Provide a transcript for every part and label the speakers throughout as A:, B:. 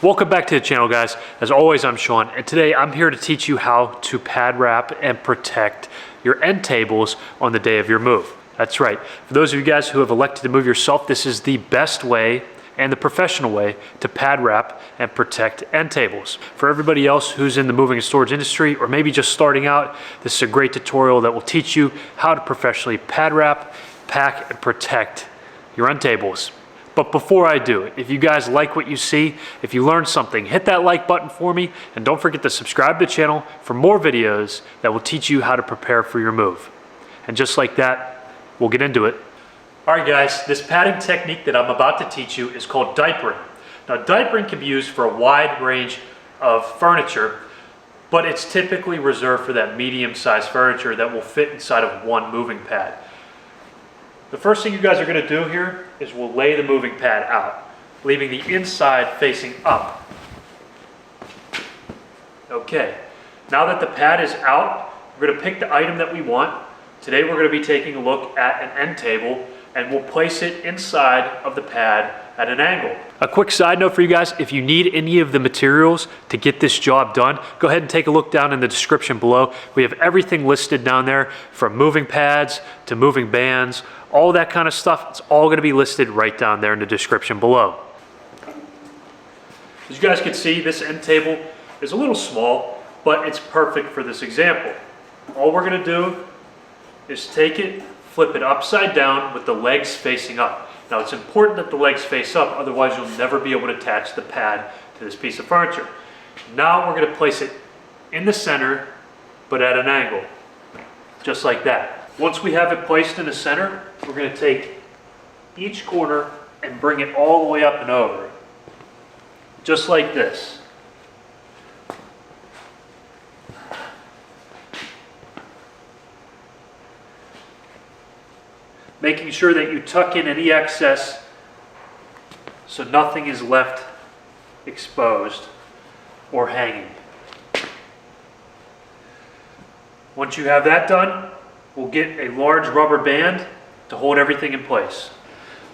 A: Welcome back to the channel, guys. As always, I'm Sean, and today I'm here to teach you how to pad wrap and protect your end tables on the day of your move. That's right. For those of you guys who have elected to move yourself, this is the best way and the professional way to pad wrap and protect end tables. For everybody else who's in the moving and storage industry, or maybe just starting out, this is a great tutorial that will teach you how to professionally pad wrap, pack, and protect your end tables. But before I do, if you guys like what you see, if you learned something, hit that like button for me, and don't forget to subscribe to the channel for more videos that will teach you how to prepare for your move. And just like that, we'll get into it. All right, guys, this padding technique that I'm about to teach you is called diapering. Now, diapering can be used for a wide range of furniture, but it's typically reserved for that medium-sized furniture that will fit inside of one moving pad. The first thing you guys are going to do here is we'll lay the moving pad out, leaving the inside facing up. Okay, now that the pad is out, we're going to pick the item that we want. Today we're going to be taking a look at an end table, and we'll place it inside of the pad at an angle. A quick side note for you guys, if you need any of the materials to get this job done, go ahead and take a look down in the description below. We have everything listed down there, from moving pads to moving bands, all that kind of stuff. It's all going to be listed right down there in the description below. As you guys can see, this end table is a little small, but it's perfect for this example. All we're going to do is take it, flip it upside down with the legs facing up. Now, it's important that the legs face up, otherwise you'll never be able to attach the pad to this piece of furniture. Now we're going to place it in the center, but at an angle, just like that. Once we have it placed in the center, we're going to take each corner and bring it all the way up and over, just like this. Making sure that you tuck in any excess so nothing is left exposed or hanging. Once you have that done, we'll get a large rubber band to hold everything in place.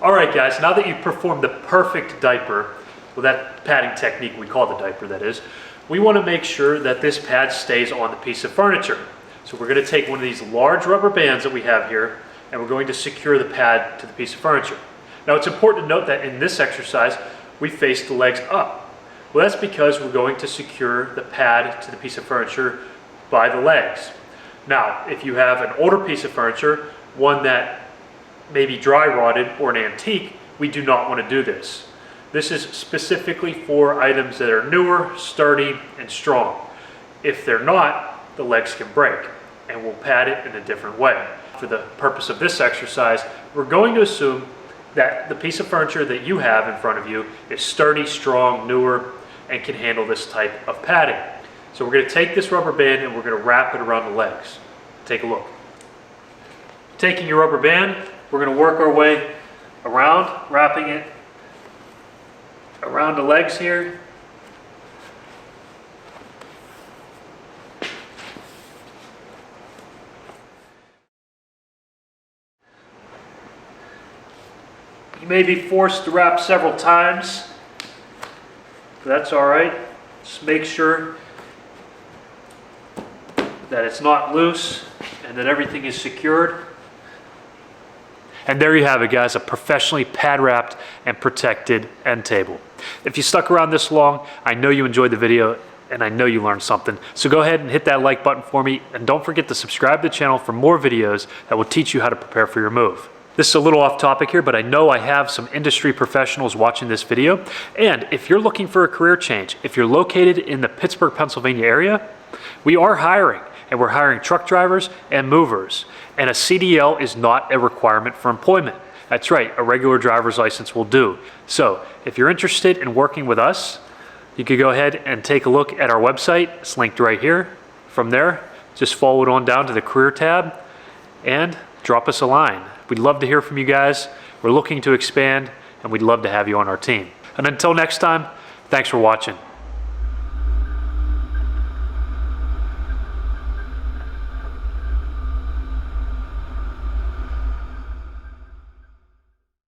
A: All right, guys, now that you've performed the perfect diaper, well, that padding technique we call the diaper, that is, we want to make sure that this pad stays on the piece of furniture. So we're going to take one of these large rubber bands that we have here, and we're going to secure the pad to the piece of furniture. Now, it's important to note that in this exercise, we face the legs up. Well, that's because we're going to secure the pad to the piece of furniture by the legs. Now, if you have an older piece of furniture, one that may be dry rotted or an antique, we do not want to do this. This is specifically for items that are newer, sturdy, and strong. If they're not, the legs can break, and we'll pad it in a different way. For the purpose of this exercise, we're going to assume that the piece of furniture that you have in front of you is sturdy, strong, newer, and can handle this type of padding. So we're going to take this rubber band and we're going to wrap it around the legs. Take a look. Taking your rubber band, we're going to work our way around, wrapping it around the legs here. You may be forced to wrap several times, but that's all right. Just make sure that it's not loose and that everything is secured. And there you have it, guys, a professionally pad wrapped and protected end table. If you stuck around this long, I know you enjoyed the video and I know you learned something. So go ahead and hit that like button for me, and don't forget to subscribe to the channel for more videos that will teach you how to prepare for your move. This is a little off topic here, but I know I have some industry professionals watching this video. And if you're looking for a career change, if you're located in the Pittsburgh, Pennsylvania area, we are hiring, and we're hiring truck drivers and movers. And a CDL is not a requirement for employment. That's right, a regular driver's license will do. So if you're interested in working with us, you could go ahead and take a look at our website. It's linked right here. From there, just follow it on down to the career tab and drop us a line. We'd love to hear from you guys. We're looking to expand, and we'd love to have you on our team. And until next time, thanks for watching.